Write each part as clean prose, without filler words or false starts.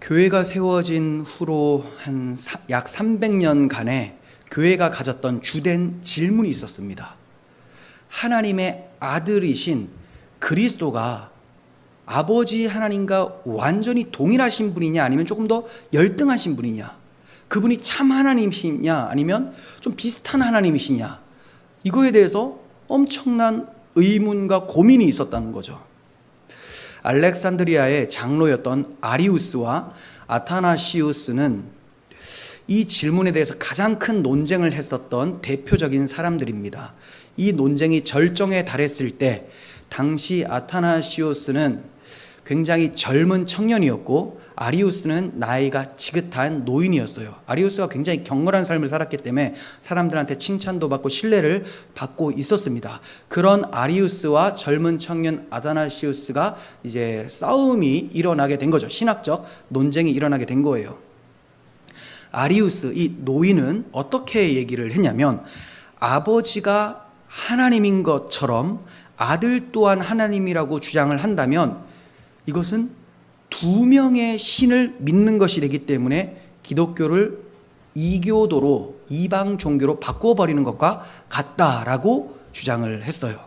교회가 세워진 후로 약 300년간의 교회가 가졌던 주된 질문이 있었습니다. 하나님의 아들이신 그리스도가 아버지 하나님과 완전히 동일하신 분이냐, 아니면 조금 더 열등하신 분이냐, 그분이 참 하나님이시냐, 아니면 좀 비슷한 하나님이시냐, 이거에 대해서 엄청난 의문과 고민이 있었다는 거죠. 알렉산드리아의 장로였던 아리우스와 아타나시우스는 이 질문에 대해서 가장 큰 논쟁을 했었던 대표적인 사람들입니다. 이 논쟁이 절정에 달했을 때 당시 아타나시우스는 굉장히 젊은 청년이었고 아리우스는 나이가 지긋한 노인이었어요. 아리우스가 굉장히 경건한 삶을 살았기 때문에 사람들한테 칭찬도 받고 신뢰를 받고 있었습니다. 그런 아리우스와 젊은 청년 아타나시우스가 이제 싸움이 일어나게 된 거죠. 신학적 논쟁이 일어나게 된 거예요. 아리우스, 이 노인은 어떻게 얘기를 했냐면, 아버지가 하나님인 것처럼 아들 또한 하나님이라고 주장을 한다면 이것은 두 명의 신을 믿는 것이 되기 때문에 기독교를 이교도로, 이방 종교로 바꾸어 버리는 것과 같다라고 주장을 했어요.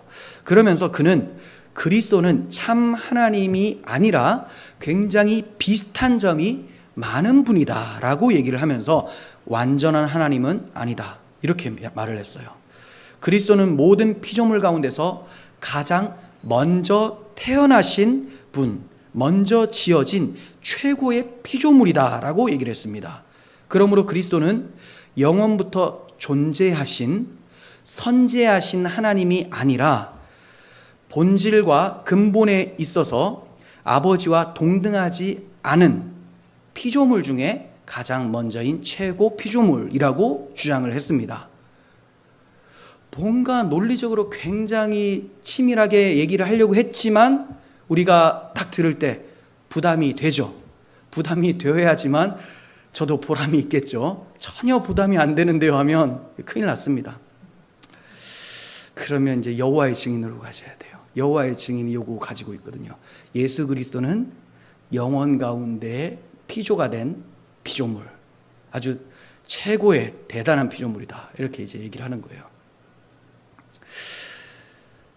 그러면서 그는 그리스도는 참 하나님이 아니라 굉장히 비슷한 점이 많은 분이다라고 얘기를 하면서 완전한 하나님은 아니다, 이렇게 말을 했어요. 그리스도는 모든 피조물 가운데서 가장 먼저 태어나신 분, 먼저 지어진 최고의 피조물이다라고 얘기를 했습니다. 그러므로 그리스도는 영원부터 존재하신 선재하신 하나님이 아니라 본질과 근본에 있어서 아버지와 동등하지 않은 피조물 중에 가장 먼저인 최고 피조물이라고 주장을 했습니다. 뭔가 논리적으로 굉장히 치밀하게 얘기를 하려고 했지만 우리가 딱 들을 때 부담이 되죠. 부담이 되어야지만 저도 보람이 있겠죠. 전혀 부담이 안 되는데요 하면 큰일 났습니다. 그러면 이제 여호와의 증인으로 가셔야 돼요. 여호와의 증인이 요거 가지고 있거든요. 예수 그리스도는 영원 가운데 피조가 된 피조물, 아주 최고의 대단한 피조물이다, 이렇게 이제 얘기를 하는 거예요.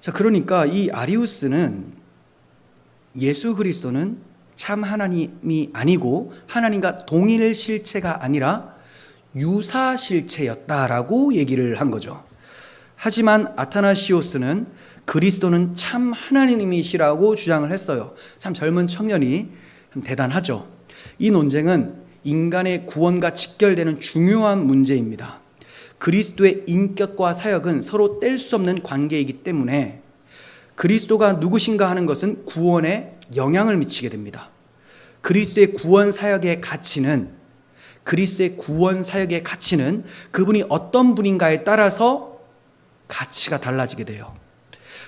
자, 그러니까 이 아리우스는 예수 그리스도는 참 하나님이 아니고 하나님과 동일 실체가 아니라 유사 실체였다라고 얘기를 한 거죠. 하지만 아타나시오스는 그리스도는 참 하나님이시라고 주장을 했어요. 참 젊은 청년이 대단하죠. 이 논쟁은 인간의 구원과 직결되는 중요한 문제입니다. 그리스도의 인격과 사역은 서로 뗄 수 없는 관계이기 때문에 그리스도가 누구신가 하는 것은 구원에 영향을 미치게 됩니다. 그리스도의 구원 사역의 가치는 그분이 어떤 분인가에 따라서 가치가 달라지게 돼요.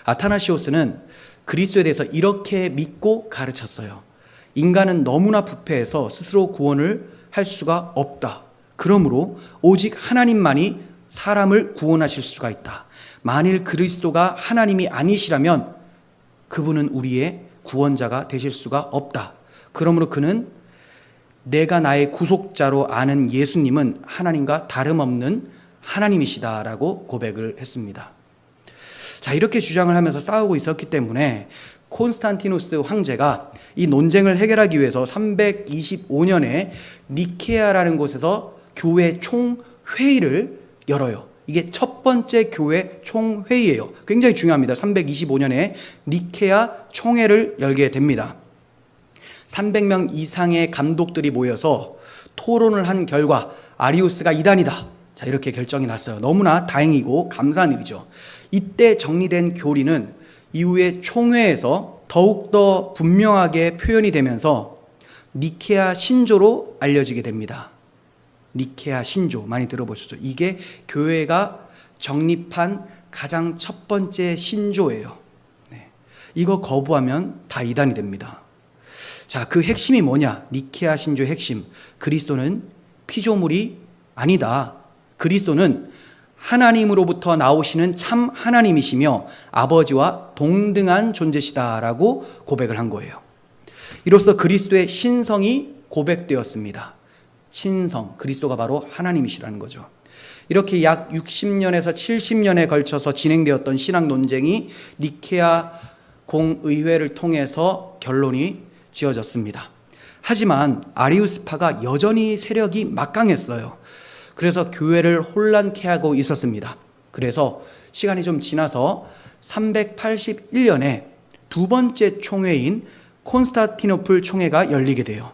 아타나시오스는 그리스도에 대해서 이렇게 믿고 가르쳤어요. 인간은 너무나 부패해서 스스로 구원을 할 수가 없다. 그러므로 오직 하나님만이 사람을 구원하실 수가 있다. 만일 그리스도가 하나님이 아니시라면 그분은 우리의 구원자가 되실 수가 없다. 그러므로 그는 내가 나의 구속자로 아는 예수님은 하나님과 다름없는 하나님이시다라고 고백을 했습니다. 자, 이렇게 주장을 하면서 싸우고 있었기 때문에 콘스탄티누스 황제가 이 논쟁을 해결하기 위해서 325년에 니케아라는 곳에서 교회 총회의를 열어요. 이게 첫 번째 교회 총회의예요. 굉장히 중요합니다. 325년에 니케아 총회를 열게 됩니다. 300명 이상의 감독들이 모여서 토론을 한 결과 아리우스가 이단이다, 자, 이렇게 결정이 났어요. 너무나 다행이고 감사한 일이죠. 이때 정리된 교리는 이후에 총회에서 더욱더 분명하게 표현이 되면서 니케아 신조로 알려지게 됩니다. 니케아 신조 많이 들어보셨죠? 이게 교회가 정립한 가장 첫 번째 신조예요. 네. 이거 거부하면 다 이단이 됩니다. 자, 그 핵심이 뭐냐? 니케아 신조의 핵심. 그리스도는 피조물이 아니다. 그리스도는 하나님으로부터 나오시는 참 하나님이시며 아버지와 동등한 존재시다라고 고백을 한 거예요. 이로써 그리스도의 신성이 고백되었습니다. 신성, 그리스도가 바로 하나님이시라는 거죠. 이렇게 약 60년에서 70년에 걸쳐서 진행되었던 신학 논쟁이 니케아 공의회를 통해서 결론이 지어졌습니다. 하지만 아리우스파가 여전히 세력이 막강했어요. 그래서 교회를 혼란케 하고 있었습니다. 그래서 시간이 좀 지나서 381년에 두 번째 총회인 콘스탄티노플 총회가 열리게 돼요.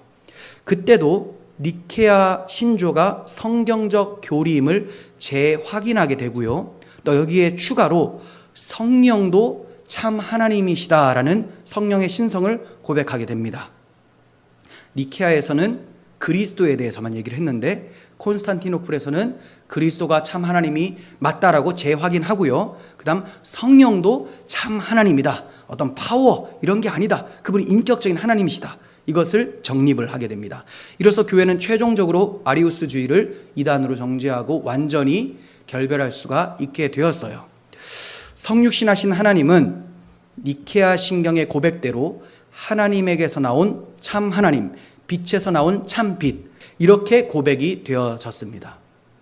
그때도 니케아 신조가 성경적 교리임을 재확인하게 되고요. 또 여기에 추가로 성령도 참 하나님이시다라는 성령의 신성을 고백하게 됩니다. 니케아에서는 그리스도에 대해서만 얘기를 했는데 콘스탄티노플에서는 그리스도가 참 하나님이 맞다라고 재확인하고요. 그 다음 성령도 참 하나님이다. 어떤 파워 이런 게 아니다. 그분이 인격적인 하나님이시다. 이것을 정립을 하게 됩니다. 이로써 교회는 최종적으로 아리우스주의를 이단으로 정죄하고 완전히 결별할 수가 있게 되었어요. 성육신하신 하나님은 니케아 신경의 고백대로 하나님에게서 나온 참 하나님, 빛에서 나온 참 빛, 이렇게 고백이 되어졌습니다.